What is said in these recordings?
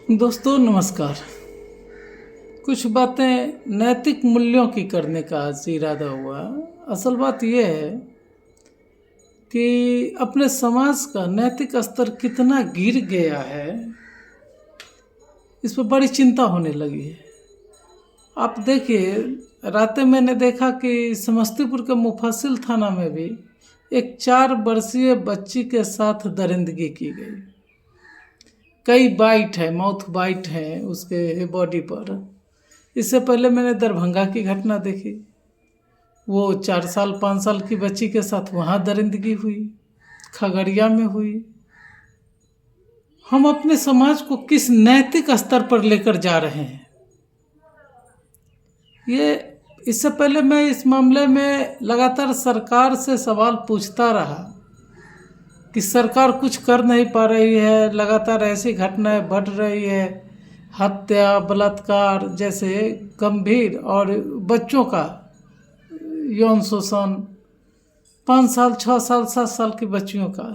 दोस्तों नमस्कार। कुछ बातें नैतिक मूल्यों की करने का आज इरादा हुआ। असल बात यह है कि अपने समाज का नैतिक स्तर कितना गिर गया है, इस पर बड़ी चिंता होने लगी है। आप देखिए, रातें मैंने देखा कि समस्तीपुर के मुफस्सिल थाना में भी एक 4 वर्षीय बच्ची के साथ दरिंदगी की गई। कई बाइट है, माउथ बाइट है उसके बॉडी पर। इससे पहले मैंने दरभंगा की घटना देखी, वो 4 साल 5 साल की बच्ची के साथ वहाँ दरिंदगी हुई, खगड़िया में हुई। हम अपने समाज को किस नैतिक स्तर पर लेकर जा रहे हैं, इससे पहले मैं इस मामले में लगातार सरकार से सवाल पूछता रहा कि सरकार कुछ कर नहीं पा रही है। लगातार ऐसी घटनाएं बढ़ रही है, हत्या, बलात्कार जैसे गंभीर, और बच्चों का यौन शोषण, 5 साल 6 साल 7 साल की बच्चियों का।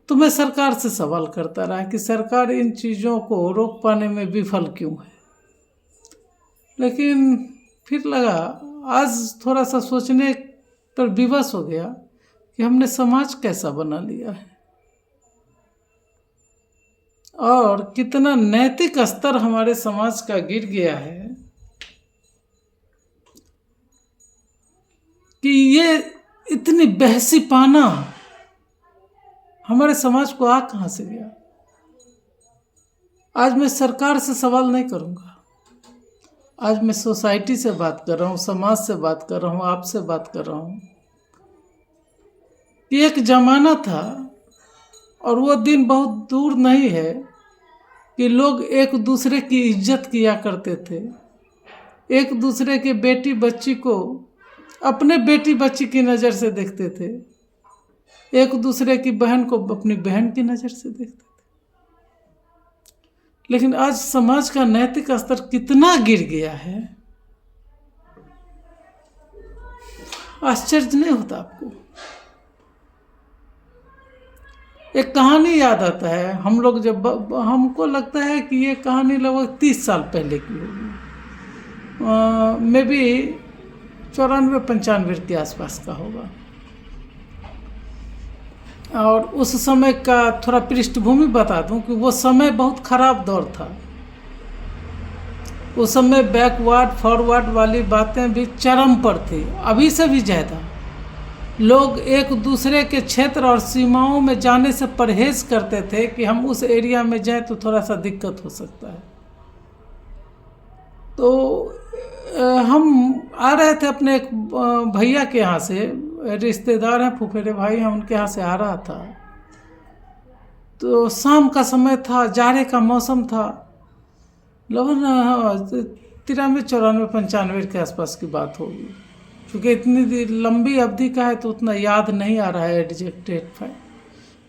तो मैं सरकार से सवाल करता रहा कि सरकार इन चीज़ों को रोक पाने में विफल क्यों है। लेकिन फिर लगा, आज थोड़ा सा सोचने पर विवश हो गया कि हमने समाज कैसा बना लिया है और कितना नैतिक स्तर हमारे समाज का गिर गया है कि ये इतनी बहसी पाना हमारे समाज को आ कहाँ से गया। आज मैं सरकार से सवाल नहीं करूँगा, आज मैं सोसाइटी से बात कर रहा हूँ, समाज से बात कर रहा हूँ, आपसे बात कर रहा हूँ कि एक ज़माना था और वो दिन बहुत दूर नहीं है कि लोग एक दूसरे की इज्जत किया करते थे, एक दूसरे के बेटी बच्ची को अपने बेटी बच्ची की नज़र से देखते थे, एक दूसरे की बहन को अपनी बहन की नज़र से देखते थे। लेकिन आज समाज का नैतिक स्तर कितना गिर गया है, आश्चर्य नहीं होता आपको। एक कहानी याद आता है, हम लोग जब, हमको लगता है कि ये कहानी लगभग 30 साल पहले की होगी, मे बी 94-95 के आसपास का होगा। और उस समय का थोड़ा पृष्ठभूमि बता दूं कि वो समय बहुत ख़राब दौर था। उस समय बैकवर्ड फॉरवर्ड वाली बातें भी चरम पर थी, अभी से भी ज़्यादा। लोग एक दूसरे के क्षेत्र और सीमाओं में जाने से परहेज करते थे कि हम उस एरिया में जाएं तो थोड़ा सा दिक्कत हो सकता है। तो हम आ रहे थे अपने एक भैया के यहाँ से, रिश्तेदार हैं, फुफेरे भाई हैं, उनके यहाँ से आ रहा था। तो शाम का समय था, जाड़े का मौसम था, लगभग 93-94-95 के आसपास की बात होगी। क्योंकि इतनी लंबी अवधि का है तो उतना याद नहीं आ रहा है एग्जैक्ट डेट,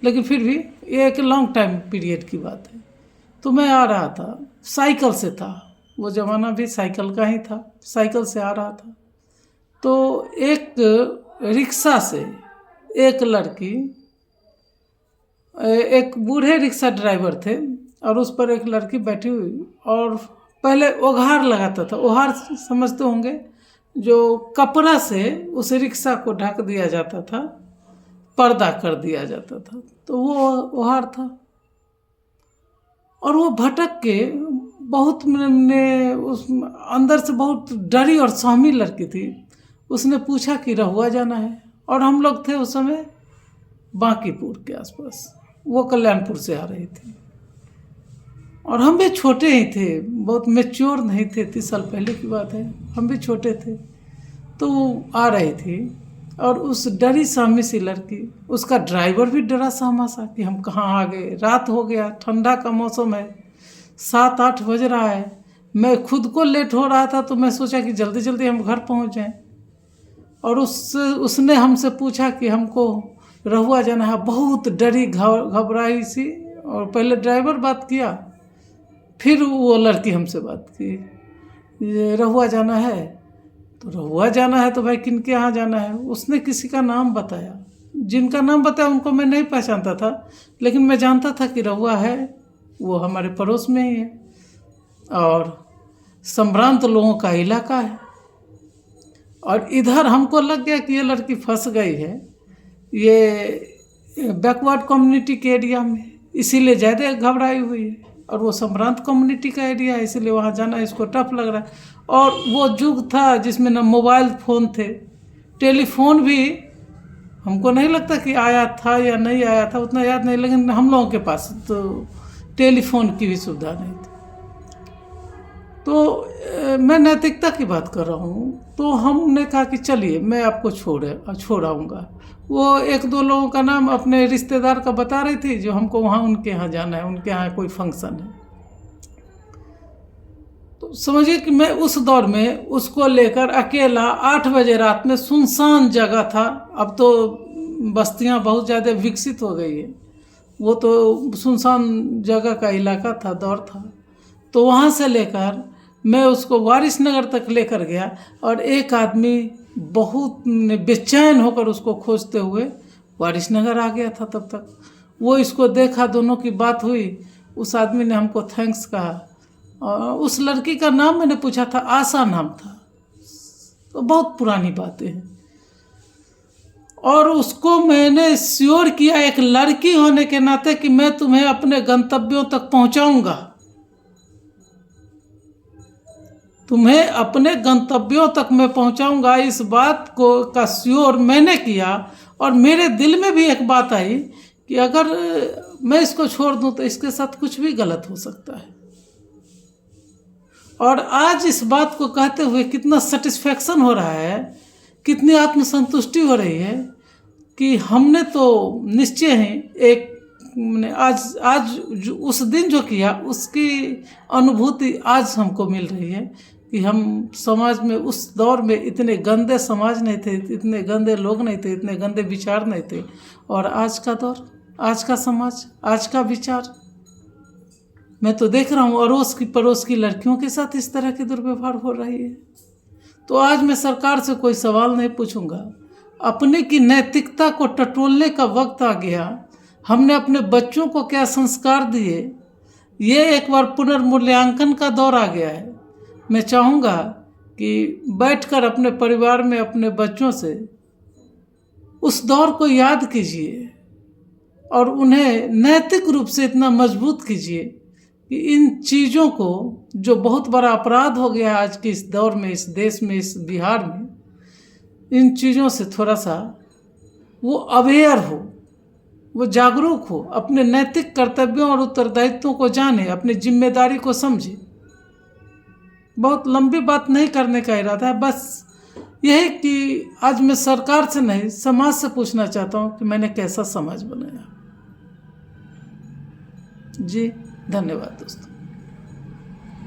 लेकिन फिर भी ये एक लॉन्ग टाइम पीरियड की बात है। तो मैं आ रहा था, साइकिल से था, वो ज़माना भी साइकिल का ही था, साइकिल से आ रहा था। तो एक रिक्शा से एक लड़की, एक बूढ़े रिक्शा ड्राइवर थे और उस पर एक लड़की बैठी हुई, और पहले ओघार लगाता था। ओघार समझते होंगे, जो कपड़ा से उस रिक्शा को ढक दिया जाता था, पर्दा कर दिया जाता था, तो वो ओघार था। और वो भटक के बहुत, मैंने उस अंदर से बहुत डरी और सहमी लड़की थी। उसने पूछा कि रहुआ जाना है, और हम लोग थे उस समय बांकीपुर के आसपास, वो कल्याणपुर से आ रही थी, और हम भी छोटे ही थे, बहुत मैच्योर नहीं थे, 30 साल पहले की बात है, हम भी छोटे थे। तो वो आ रही थी और उस डरी सहमी सी लड़की, उसका ड्राइवर भी डरा सहमा सा कि हम कहाँ आ गए, रात हो गया, ठंडा का मौसम है, 7-8 बज रहा है। मैं खुद को लेट हो रहा था तो मैं सोचा कि जल्दी जल्दी हम घर पहुंच जाएं। और उसने हमसे पूछा कि हमको रहुआ जाना है। बहुत डरी घबराई सी, और पहले ड्राइवर बात किया, फिर वो लड़की हमसे बात की, ये रहुआ जाना है। तो रहुआ जाना है तो भाई किनके यहाँ जाना है। उसने किसी का नाम बताया, जिनका नाम बताया उनको मैं नहीं पहचानता था, लेकिन मैं जानता था कि रहुआ है वो हमारे पड़ोस में ही है और संभ्रांत लोगों का इलाका है। और इधर हमको लग गया कि ये लड़की फंस गई है ये बैकवर्ड कम्युनिटी के एरिया में, इसीलिए ज़्यादा घबराई हुई है। और वो संभ्रांत कम्युनिटी का एरिया है, इसीलिए वहाँ जाना इसको टफ लग रहा है। और वो युग था जिसमें न मोबाइल फ़ोन थे, टेलीफोन भी हमको नहीं लगता कि आया था या नहीं आया था, उतना याद नहीं, लेकिन हम लोगों के पास तो टेलीफोन की भी सुविधा नहीं थी। तो मैं नैतिकता की बात कर रहा हूँ। तो हमने कहा कि चलिए मैं आपको छोड़ाऊँगा। वो एक दो लोगों का नाम अपने रिश्तेदार का बता रही थी जो हमको वहाँ उनके यहाँ जाना है, उनके यहाँ कोई फंक्शन है। तो समझिए कि मैं उस दौर में उसको लेकर अकेला 8 बजे रात में, सुनसान जगह था, अब तो बस्तियाँ बहुत ज़्यादा विकसित हो गई है, वो तो सुनसान जगह का इलाका था, दौर था। तो वहाँ से लेकर मैं उसको वारिसनगर तक लेकर गया और एक आदमी बहुत बेचैन होकर उसको खोजते हुए वारिसनगर आ गया था। तब तक वो इसको देखा, दोनों की बात हुई, उस आदमी ने हमको थैंक्स कहा। और उस लड़की का नाम मैंने पूछा था, आशा नाम था। तो बहुत पुरानी बातें हैं। और उसको मैंने श्योर किया एक लड़की होने के नाते कि मैं तुम्हें अपने गंतव्यों तक पहुंचाऊंगा, तुम्हें अपने गंतव्यों तक मैं पहुंचाऊंगा। इस बात को का श्योर मैंने किया। और मेरे दिल में भी एक बात आई कि अगर मैं इसको छोड़ दूं तो इसके साथ कुछ भी गलत हो सकता है। और आज इस बात को कहते हुए कितना सेटिस्फैक्शन हो रहा है, कितनी आत्मसंतुष्टि हो रही है कि हमने तो निश्चय ही एक आज उस दिन जो किया उसकी अनुभूति आज हमको मिल रही है कि हम समाज में, उस दौर में इतने गंदे समाज नहीं थे, इतने गंदे लोग नहीं थे, इतने गंदे विचार नहीं थे। और आज का दौर, आज का समाज, आज का विचार, मैं तो देख रहा हूँ अड़ोस की पड़ोस की लड़कियों के साथ इस तरह के दुर्व्यवहार हो रही है। तो आज मैं सरकार से कोई सवाल नहीं पूछूंगा, अपने की नैतिकता को टटोलने का वक्त आ गया। हमने अपने बच्चों को क्या संस्कार दिए, ये एक बार पुनर्मूल्यांकन का दौर आ गया है। मैं चाहूँगा कि बैठकर अपने परिवार में अपने बच्चों से उस दौर को याद कीजिए और उन्हें नैतिक रूप से इतना मजबूत कीजिए कि इन चीज़ों को, जो बहुत बड़ा अपराध हो गया आज के इस दौर में, इस देश में, इस बिहार में, इन चीज़ों से थोड़ा सा वो अवेयर हो, वो जागरूक हो, अपने नैतिक कर्तव्यों और उत्तरदायित्वों को जाने, अपनी जिम्मेदारी को समझे। बहुत लंबी बात नहीं करने का इरादा है, बस यही कि आज मैं सरकार से नहीं, समाज से पूछना चाहता हूँ कि मैंने कैसा समाज बनाया। जी धन्यवाद दोस्तों।